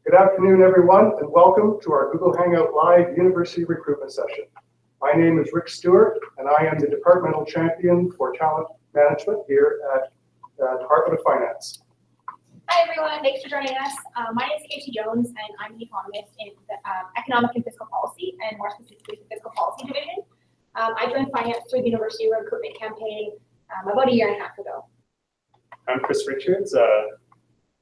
Good afternoon, everyone, and welcome to our Google Hangout Live University Recruitment session. My name is Rick Stewart, and I am the Departmental Champion for Talent Management here at the Department of Finance. Hi, everyone. Thanks for joining us. My name is Casey Jones, and I'm an economist in the Economic and Fiscal Policy, and more specifically the Fiscal Policy Division. I joined finance through the University Recruitment campaign about a year and a half ago. I'm Chris Richards.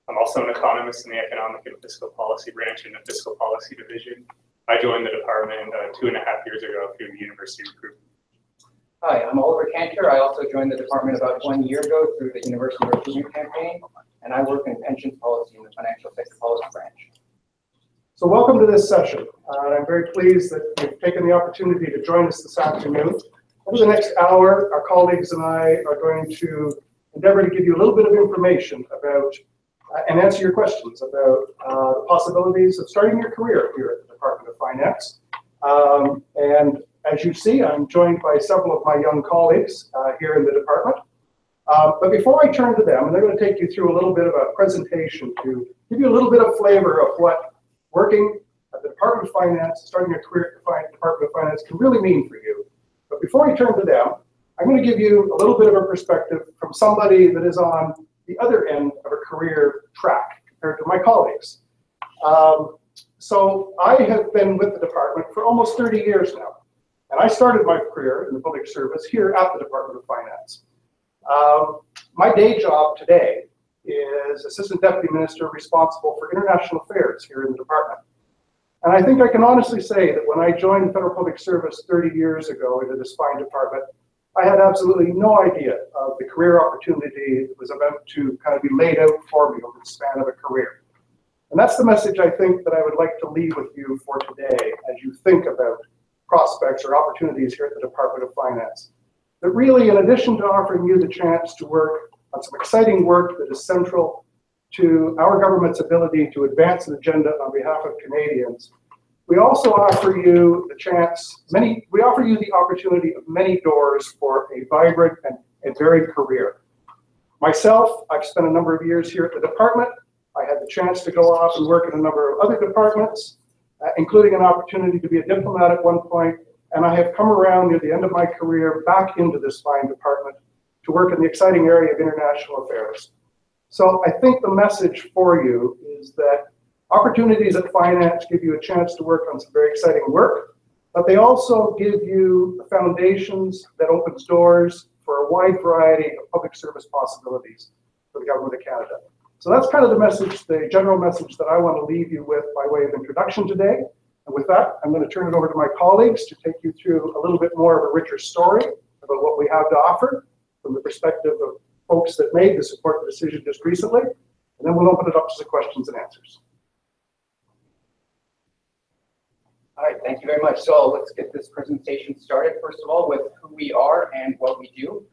I'm also an economist in the Economic and Fiscal Policy branch in the Fiscal Policy Division. I joined the department 2.5 years ago through the University Recruitment. Hi, I'm Oliver Cantor. I also joined the department about 1 year ago through the University Recruitment campaign, and I work in pensions policy in the Financial Sector Policy branch. So welcome to this session. I'm very pleased that you've taken the opportunity to join us this afternoon. Over the next hour, our colleagues and I are going to endeavor to give you a little bit of information about and answer your questions about the possibilities of starting your career here at the Department of Finance. And as you see, I'm joined by several of my young colleagues here in the department. But before I turn to them, and they're going to take you through a little bit of a presentation to give you a little bit of flavor of what working at the Department of Finance, starting your career at the Department of Finance can really mean for you. But before I turn to them, I'm going to give you a little bit of a perspective from somebody that is on the other end of a career track compared to my colleagues. So I have been with the department for almost 30 years now. And I started my career in the public service here at the Department of Finance. My day job today is Assistant Deputy Minister responsible for International Affairs here in the department. And I think I can honestly say that when I joined the Federal Public Service 30 years ago into this fine department, I had absolutely no idea of the career opportunity that was about to kind of be laid out for me over the span of a career. And that's the message I think that I would like to leave with you for today as you think about prospects or opportunities here at the Department of Finance. That really, in addition to offering you the chance to work on some exciting work that is central to our government's ability to advance an agenda on behalf of Canadians, we also offer you the chance, we offer you the opportunity of many doors for a vibrant and varied career. Myself, I've spent a number of years here at the department. I had the chance to go off and work in a number of other departments, including an opportunity to be a diplomat at one point, and I have come around near the end of my career back into this fine department to work in the exciting area of international affairs. So I think the message for you is that opportunities at finance give you a chance to work on some very exciting work, but they also give you the foundations that opens doors for a wide variety of public service possibilities for the Government of Canada. So that's kind of the message, the general message that I want to leave you with by way of introduction today. And with that, I'm going to turn it over to my colleagues to take you through a little bit more of a richer story about what we have to offer from the perspective of folks that made this important decision just recently. And then we'll open it up to some questions and answers. All right, thank you very much. So let's get this presentation started, first of all, with who we are and what we do.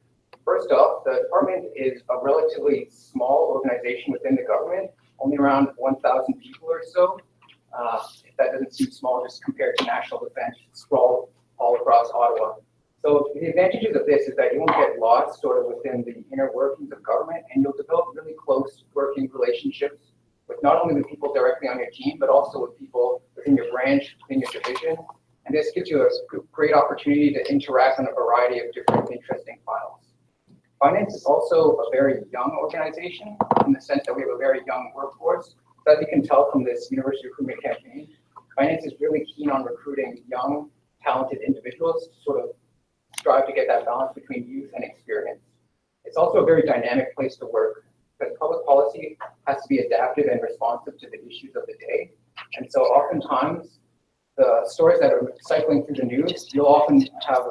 First off, the department is a relatively small organization within the government, only around 1,000 people or so. If that doesn't seem small, just compared to national defense sprawled all across Ottawa. So the advantages of this is that you won't get lost sort of within the inner workings of government, and you'll develop really close working relationships with not only the people directly on your team, but also with people within your branch, within your division. And this gives you a great opportunity to interact on a variety of different interesting files. Finance is also a very young organization in the sense that we have a very young workforce. So as you can tell from this University Recruitment campaign, finance is really keen on recruiting young, talented individuals to sort of strive to get that balance between youth and experience. It's also a very dynamic place to work, because public policy has to be adaptive and responsive to the issues of the day. And so oftentimes, the stories that are cycling through the news, you'll often have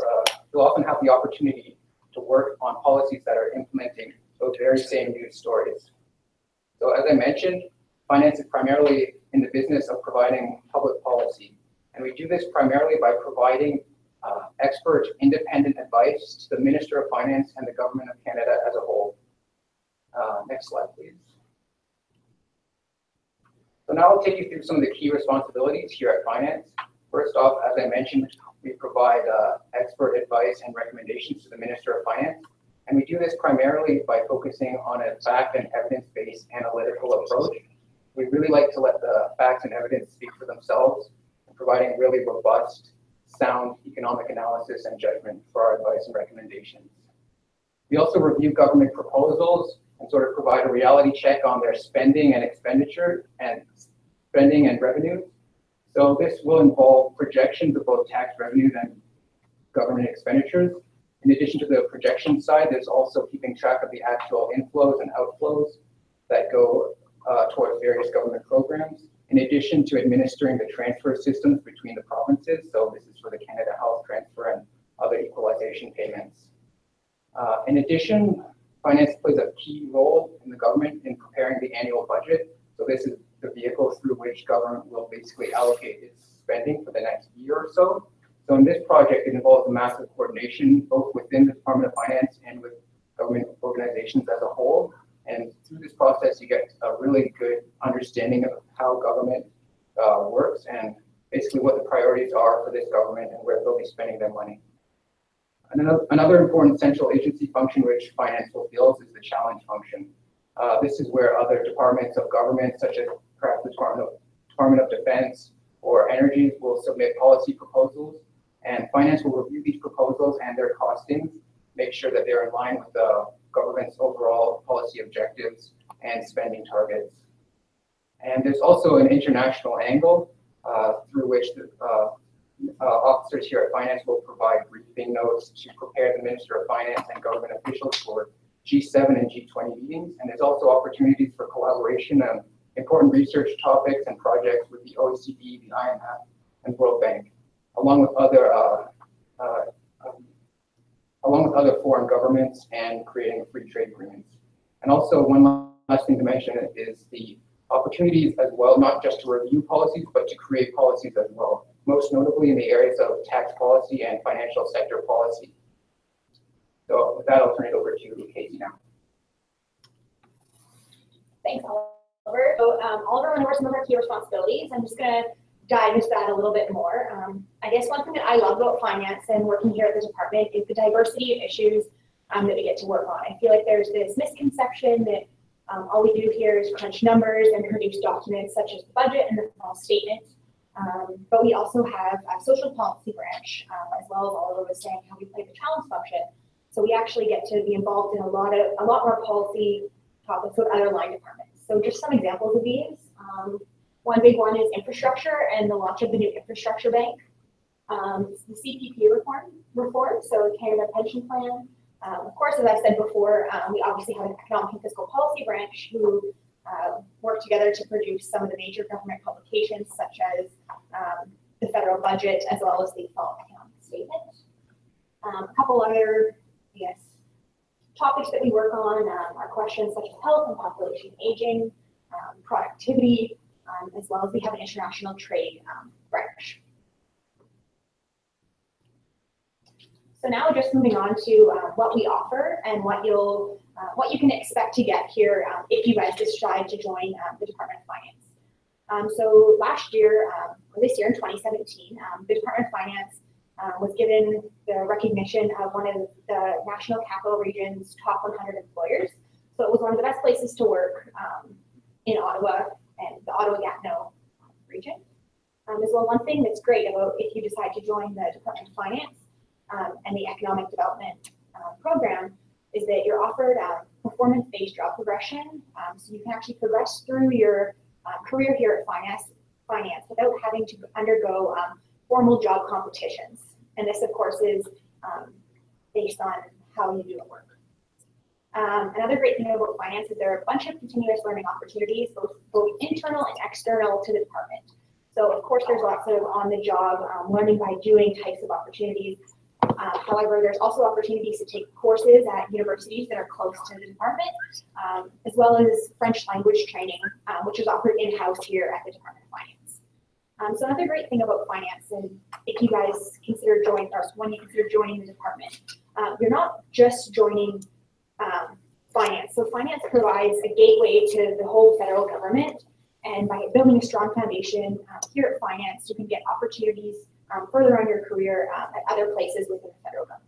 the opportunity to work on policies that are implementing those very same news stories. So as I mentioned, finance is primarily in the business of providing public policy. And we do this primarily by providing expert, independent advice to the Minister of Finance and the Government of Canada as a whole. Next slide, please. So now I'll take you through some of the key responsibilities here at Finance. First off, as I mentioned, we provide expert advice and recommendations to the Minister of Finance. And we do this primarily by focusing on a fact and evidence-based analytical approach. We really like to let the facts and evidence speak for themselves, providing really robust, sound economic analysis and judgment for our advice and recommendations. We also review government proposals and sort of provide a reality check on their spending and expenditure and spending and revenue. So this will involve projections of both tax revenues and government expenditures. In addition to the projection side, there's also keeping track of the actual inflows and outflows that go towards various government programs, in addition to administering the transfer systems between the provinces. So this is for the Canada Health Transfer and other equalization payments. In addition, finance plays a key role in the government in preparing the annual budget. So this is the vehicle through which government will basically allocate its spending for the next year or so. So in this project, it involves a massive coordination, both within the Department of Finance and with government organizations as a whole. And through this process, you get a really good understanding of how government works and basically what the priorities are for this government and where they'll be spending their money. And another important central agency function which finance fulfills is the challenge function. This is where other departments of government, such as perhaps the Department of Defense or Energy, will submit policy proposals, and finance will review these proposals and their costings, make sure that they're in line with the government's overall policy objectives and spending targets. And there's also an international angle through which the officers here at Finance will provide briefing notes to prepare the Minister of Finance and government officials for G7 and G20 meetings. And there's also opportunities for collaboration on important research topics and projects with the OECD, the IMF, and World Bank, along with other foreign governments and creating free trade agreements. And also one last thing to mention is the opportunities as well, not just to review policies, but to create policies as well, most notably in the areas of tax policy and financial sector policy. So with that, I'll turn it over to Casey now. Thanks, Oliver. So Oliver went over some of our key responsibilities. I'm just going to dive into that a little bit more. I guess one thing that I love about finance and working here at the department is the diversity of issues that we get to work on. I feel like there's this misconception that all we do here is crunch numbers and produce documents such as the budget and the small statement. But we also have a social policy branch, as well as Oliver was saying, how we play the challenge function. So we actually get to be involved in a lot more policy topics with other line departments. So just some examples of these. One big one is infrastructure and the launch of the new infrastructure bank. The CPP reform, so Canada Pension Plan. Of course, as I've said before, we obviously have an economic and fiscal policy branch who work together to produce some of the major government publications, such as the federal budget, as well as the fall economic statement. A couple other, topics that we work on are questions such as health and population aging, productivity, as well as we have an international trade branch. So now just moving on to what we offer and what you can expect to get here if you guys decide to join the Department of Finance. So last year, or this year in 2017, the Department of Finance was given the recognition of one of the National Capital Region's top 100 employers. So it was one of the best places to work in Ottawa and the Ottawa-Gatineau region. As well, one thing that's great about if you decide to join the Department of Finance and the Economic Development Program is that you're offered performance-based job progression. So you can actually progress through your career here at finance without having to undergo formal job competitions. And this, of course, is based on how you do the work. Another great thing about finance is there are a bunch of continuous learning opportunities, both internal and external to the department. So, of course, there's lots of on-the-job learning by doing types of opportunities. However, there's also opportunities to take courses at universities that are close to the department, as well as French language training, which is offered in-house here at the Department of Finance. So another great thing about finance, and if you guys consider joining, or when you consider joining the department, you're not just joining finance. So finance provides a gateway to the whole federal government, and by building a strong foundation here at finance, you can get opportunities further on your career at other places within the federal government.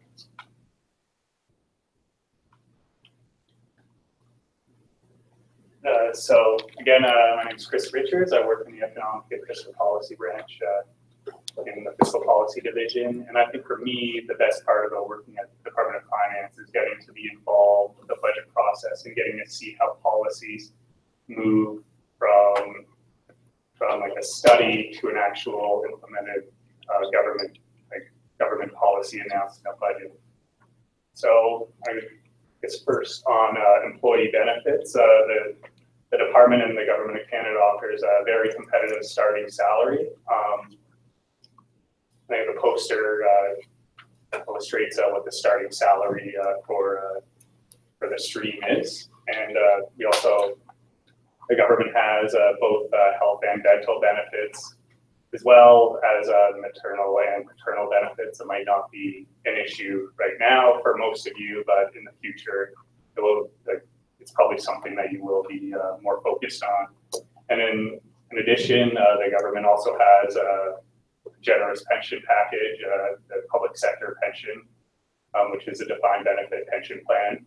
So again, my name is Chris Richards. I work in the Economic and Fiscal Policy branch in the Fiscal Policy Division. And I think for me, the best part about working at the Department of Finance is getting to be involved with the budget process and getting to see how policies move from like a study to an actual implemented government policy announced in a budget. So I guess first on employee benefits, the department and the Government of Canada offers a very competitive starting salary. I have a poster illustrates what the starting salary for the stream is, and we also, the government has both health and dental benefits, as well as maternal and paternal benefits. It might not be an issue right now for most of you, but in the future, it will. It's probably something that you will be more focused on. And in addition, the government also has a generous pension package, the public sector pension, which is a defined benefit pension plan.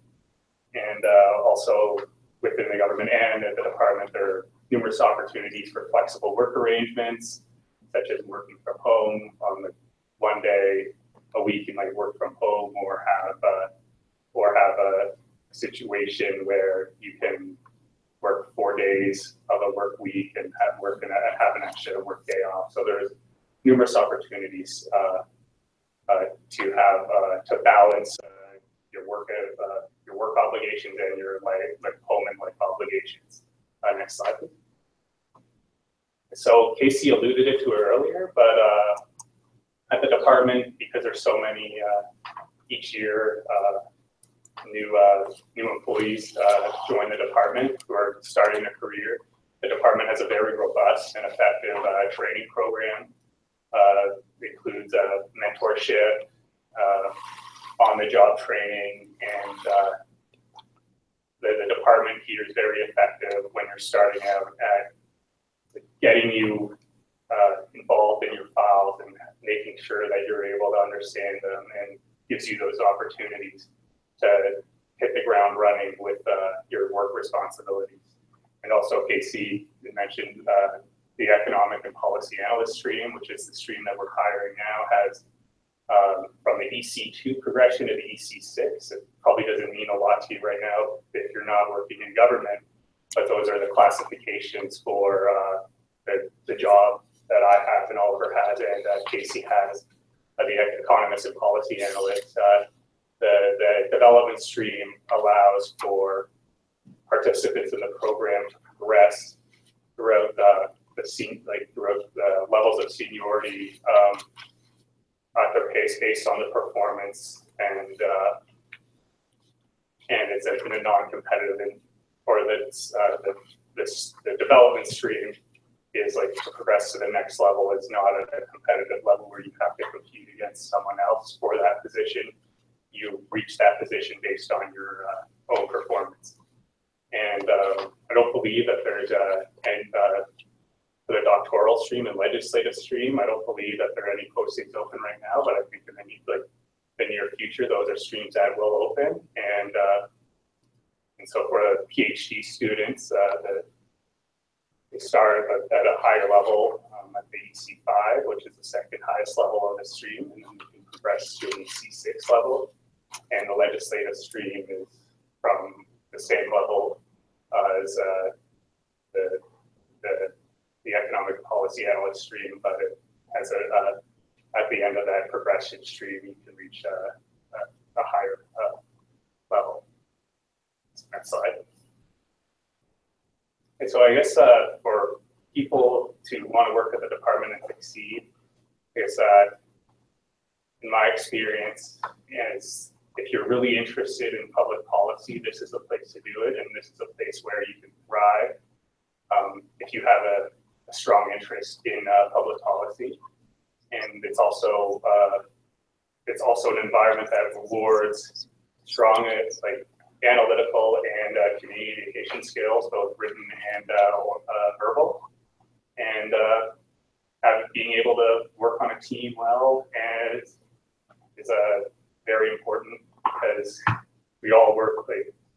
And also within the government and at the department, there are numerous opportunities for flexible work arrangements, such as working from home on the one day a week you might work from home, or have a situation where you can work 4 days of a work week and have an extra work day off. So there's numerous opportunities to balance your work obligations and your home and life obligations. Next slide, please. So Casey alluded it to it earlier, but at the department, because there's so many each year, new employees join the department who are starting their career. The department has a very robust and effective training program. It includes mentorship, on-the-job training, and the department here is very effective when you're starting out at getting you involved in your files and making sure that you're able to understand them, and gives you those opportunities to hit the ground running with your work responsibilities. And also, Casey mentioned the Economic and Policy Analyst stream, which is the stream that we're hiring now, has from the EC2 progression to the EC6. It probably doesn't mean a lot to you right now if you're not working in government, but those are the classifications for the job that I have and Oliver has and Casey has, the Economist and Policy Analyst. The development stream allows for participants in the program to progress throughout throughout the levels of seniority at their pace based on the performance, and it's in a non-competitive, or the development stream is like to progress to the next level. It's not a competitive level where you have to compete against someone else for that position. You reach that position based on your own performance. And I don't believe that there's for the doctoral stream and legislative stream, I don't believe that there are any postings open right now, but I think in the near future, those are streams that will open. And so for the PhD students, they start at a higher level at the EC5, which is the second highest level of the stream, and then you can progress to an EC6 level. And the legislative stream is from the same level as the Economic Policy Analyst stream, but it has at the end of that progression stream, you can reach a higher level. Next slide. And so I guess for people to want to work at the department and succeed, I guess in my experience, is if you're really interested in public policy, this is the place to do it, and this is a place where you can thrive if you have a strong interest in public policy. And it's also an environment that rewards strong analytical and communication skills, both written and verbal, and being able to work on a team well is very important, because we all work,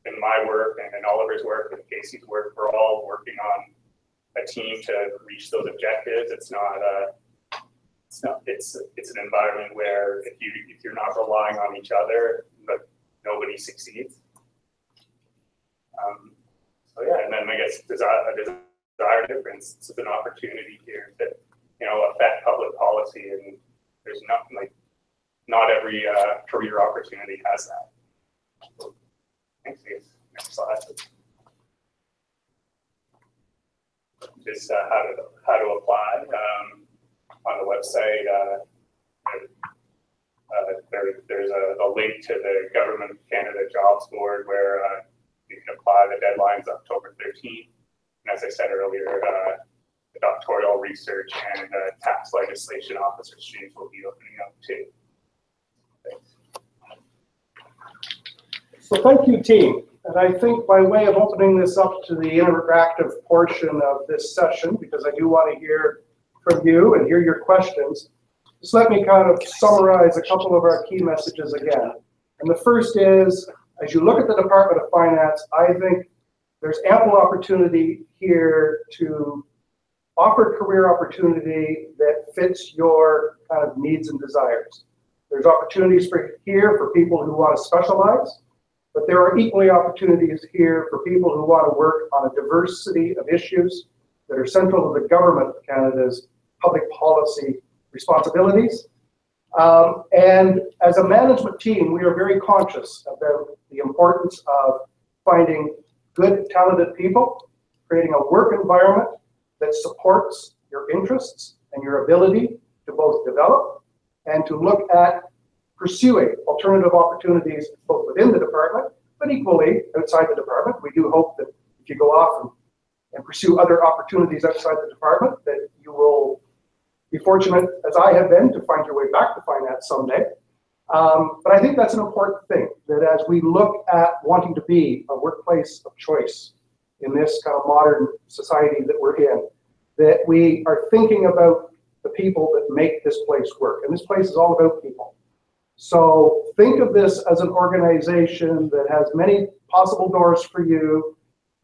in my work and in Oliver's work and Casey's work, we're all working on a team to reach those objectives. It's an environment where if you're not relying on each other, but nobody succeeds. So yeah, and then I guess a desire difference. It's an opportunity here to affect public policy, and there's not every career opportunity has that. Thanks, guys. Next slide. Just how to apply on the website. There's a link to the Government of Canada Jobs Board where you can apply. The deadline's October 13th. And as I said earlier, the doctoral research and tax legislation officer streams will be opening up too. Thanks. So thank you, team. And I think by way of opening this up to the interactive portion of this session, because I do want to hear from you and hear your questions, just let me kind of summarize a couple of our key messages again. And the first is, as you look at the Department of Finance, I think there's ample opportunity here to offer career opportunity that fits your kind of needs and desires. There's opportunities here for people who want to specialize, but there are equally opportunities here for people who want to work on a diversity of issues that are central to the Government of Canada's public policy responsibilities. And as a management team, we are very conscious about the importance of finding good, talented people, creating a work environment that supports your interests and your ability to both develop and to look at pursuing alternative opportunities both within the department, but equally outside the department. We do hope that if you go off and pursue other opportunities outside the department, that you will be fortunate, as I have been, to find your way back to finance someday. But I think that's an important thing, that as we look at wanting to be a workplace of choice in this kind of modern society that we're in, that we are thinking about the people that make this place work. And this place is all about people. So think of this as an organization that has many possible doors for you.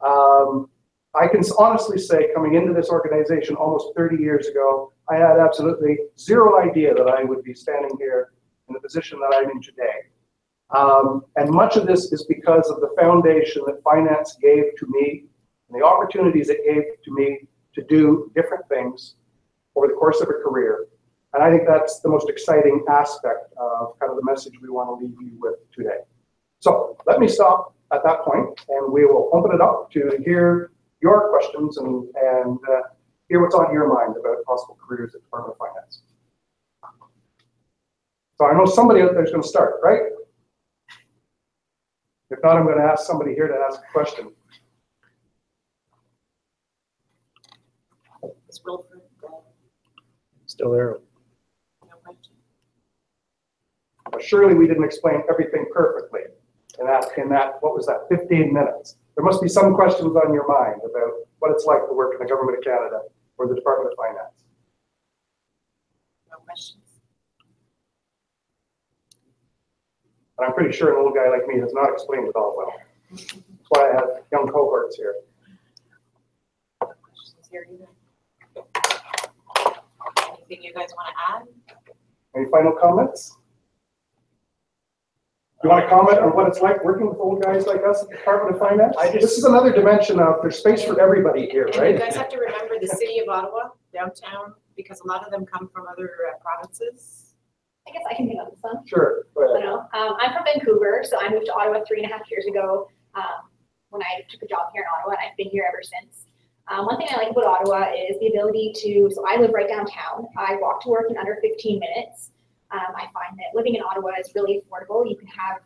I can honestly say, coming into this organization almost 30 years ago, I had absolutely zero idea that I would be standing here in the position that I'm in today. And much of this is because of the foundation that finance gave to me and the opportunities it gave to me to do different things over the course of a career. And I think that's the most exciting aspect of kind of the message we want to leave you with today. So let me stop at that point, and we will open it up to hear your questions and hear what's on your mind about possible careers at Department of Finance. So I know somebody out there is going to start, right? If not, I'm going to ask somebody here to ask a question. Is Wilfrid Still there. no question? But surely we didn't explain everything perfectly in that, what was that, 15 minutes. There must be some questions on your mind about what it's like to work in the Government of Canada or the Department of Finance. No questions. And I'm pretty sure an old guy like me has not explained it all well. That's why I have young cohorts here. No questions here either. Anything you guys want to add? Any final comments? Do you want to comment on what it's like working with old guys like us at the Department of Finance? This is another dimension of there's space for everybody here, And right? you guys have to remember the city of Ottawa, downtown, because a lot of them come from other provinces. I guess I can hang on this one. Sure. Go I ahead. know. I'm from Vancouver, so I moved to Ottawa 3.5 years ago when I took a job here in Ottawa, and I've been here ever since. One thing I like about Ottawa is the ability to, so I live right downtown. I walk to work in under 15 minutes. I find that living in Ottawa is really affordable. You can have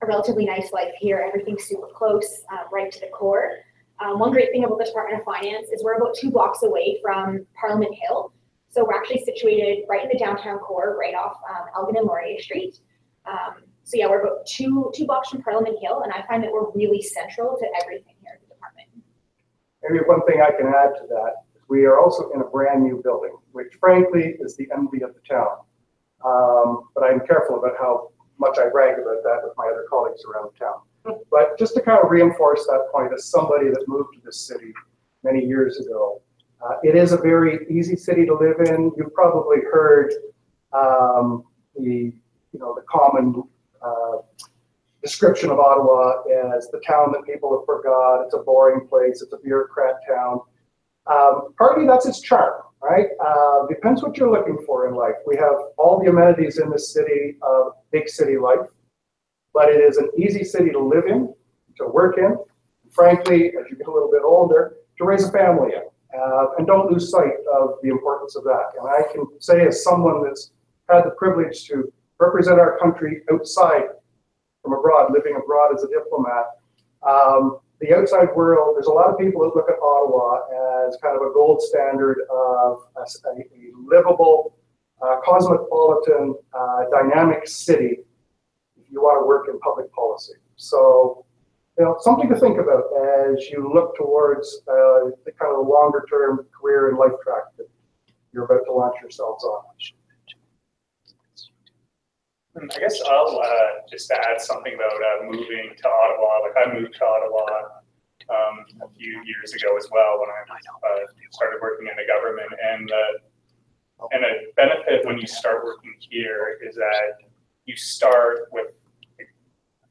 a relatively nice life here. Everything's super close, right to the core. One great thing about the Department of Finance is we're about 2 blocks away from Parliament Hill. So we're actually situated right in the downtown core, right off Elgin and Laurier Street. So yeah, we're about two blocks from Parliament Hill, and I find that we're really central to everything here at the department. Maybe one thing I can add to that is we are also in a brand new building, which frankly is the envy of the town. But I'm careful about how much I brag about that with my other colleagues around town. But just to kind of reinforce that point, as somebody that moved to this city many years ago, it is a very easy city to live in. You've probably heard the common description of Ottawa as the town that people have forgot. It's a boring place. It's a bureaucrat town. Partly that's its charm, right? Depends what you're looking for in life. We have all the amenities in this city of big city life, but it is an easy city to live in, to work in, and frankly, as you get a little bit older, to raise a family in. And don't lose sight of the importance of that. And I can say, as someone that's had the privilege to represent our country outside from abroad, living abroad as a diplomat, the outside world, there's a lot of people that look at Ottawa as kind of a gold standard of a livable, cosmopolitan, dynamic city if you want to work in public policy. So, something to think about as you look towards the kind of longer term career and life track that you're about to launch yourselves on. I guess I'll just add something about moving to Ottawa. Like, I moved to Ottawa a few years ago as well when I started working in the government. And a benefit when you start working here is that you start with a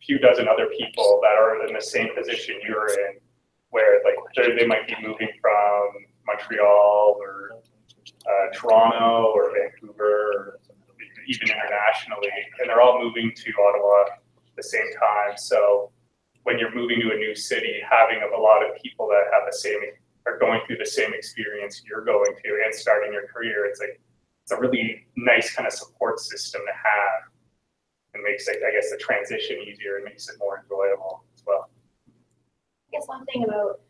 few dozen other people that are in the same position you're in, where like they might be moving from Montreal or Toronto or Vancouver, or even internationally, and they're all moving to Ottawa at the same time. So when you're moving to a new city, having a lot of people that have the same, are going through the same experience you're going to and starting your career, it's a really nice kind of support system to have. It makes, I guess, the transition easier. It makes it more enjoyable as well. I guess one thing about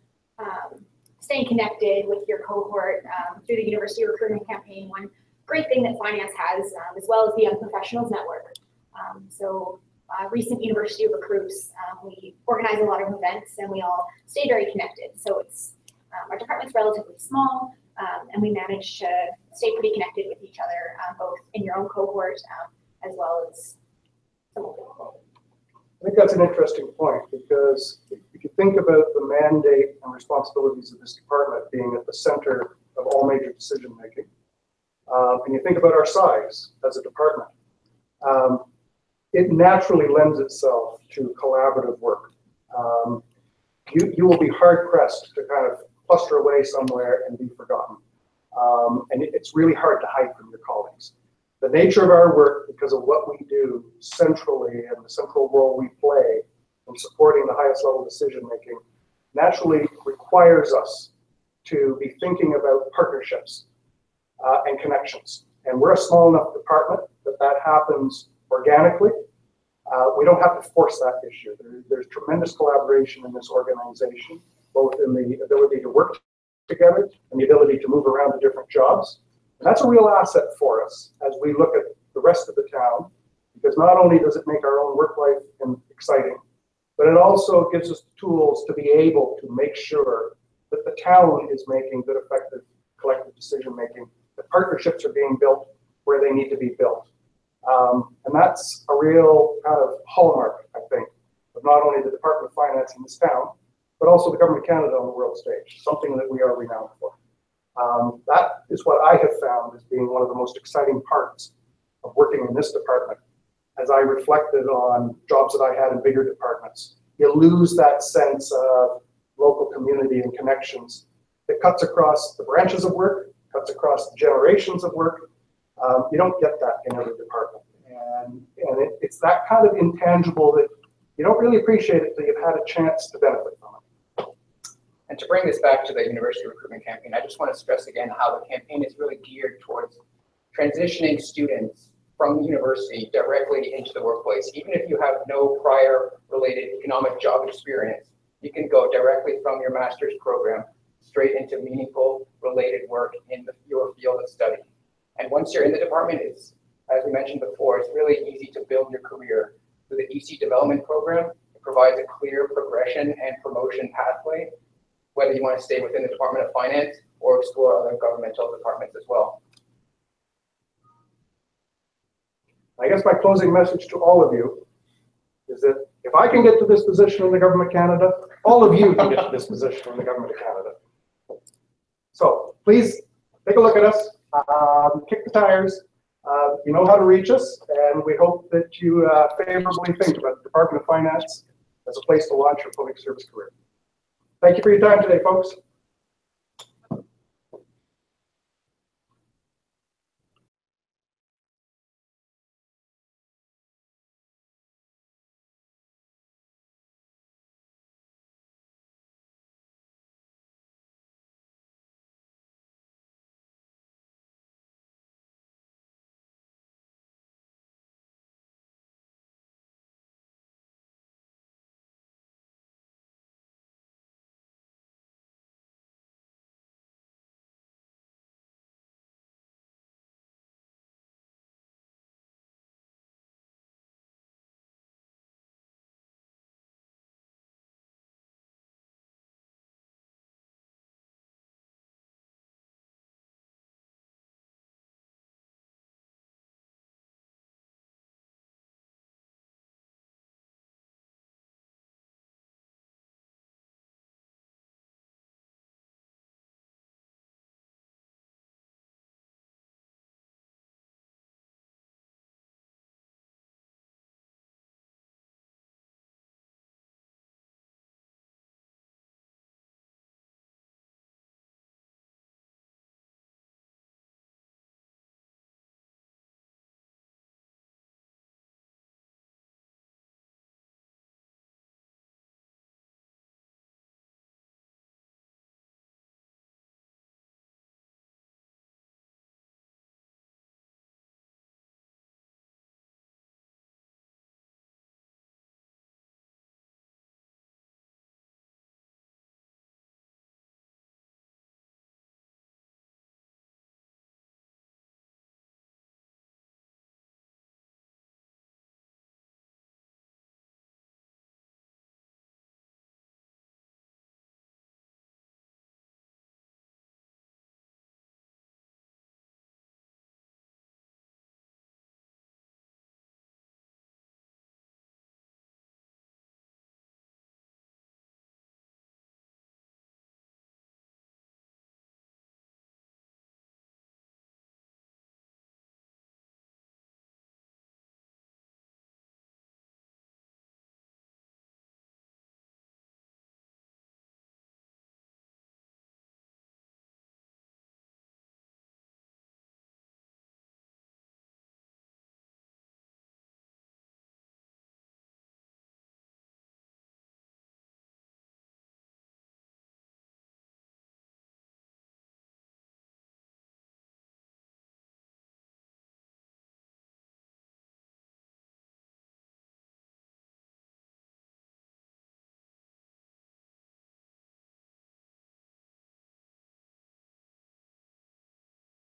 staying connected with your cohort through the University Recruitment campaign, one great thing that finance has, as well as the Young Professionals Network. Recent University Recruits, we organize a lot of events and we all stay very connected. So it's, our department's relatively small, and we manage to stay pretty connected with each other, both in your own cohort as well as some of the people. I think that's an interesting point, because if you think about the mandate and responsibilities of this department being at the center of all major decision making, and you think about our size as a department, it naturally lends itself to collaborative work. You will be hard pressed to kind of cluster away somewhere and be forgotten. And it's really hard to hide from your colleagues. The nature of our work, because of what we do centrally and the central role we play in supporting the highest level decision making, naturally requires us to be thinking about partnerships and connections. And we're a small enough department that happens organically. We don't have to force that issue. There's tremendous collaboration in this organization, both in the ability to work together and the ability to move around to different jobs. And that's a real asset for us as we look at the rest of the town, because not only does it make our own work life exciting, but it also gives us the tools to be able to make sure that the town is making good, effective, collective decision making. The partnerships are being built where they need to be built. And that's a real kind of hallmark, I think, of not only the Department of Finance in this town, but also the Government of Canada on the world stage, something that we are renowned for. That is what I have found as being one of the most exciting parts of working in this department. As I reflected on jobs that I had in bigger departments, you lose that sense of local community and connections that cuts across the branches of work, cuts across the generations of work. You don't get that in every department. And it's that kind of intangible that you don't really appreciate it until you've had a chance to benefit from it. And to bring this back to the University Recruitment campaign, I just want to stress again how the campaign is really geared towards transitioning students from the university directly into the workplace. Even if you have no prior related economic job experience, you can go directly from your master's program straight into meaningful related work in your field of study. And once you're in the department, it's, as we mentioned before, it's really easy to build your career. Through the EC development program, it provides a clear progression and promotion pathway, whether you want to stay within the Department of Finance or explore other governmental departments as well. I guess my closing message to all of you is that If I can get to this position in the government of Canada, all of you can get to this position in the government of Canada. So please take a look at us, kick the tires. You know how to reach us, and we hope that you favorably think about the Department of Finance as a place to launch your public service career. Thank you for your time today, folks.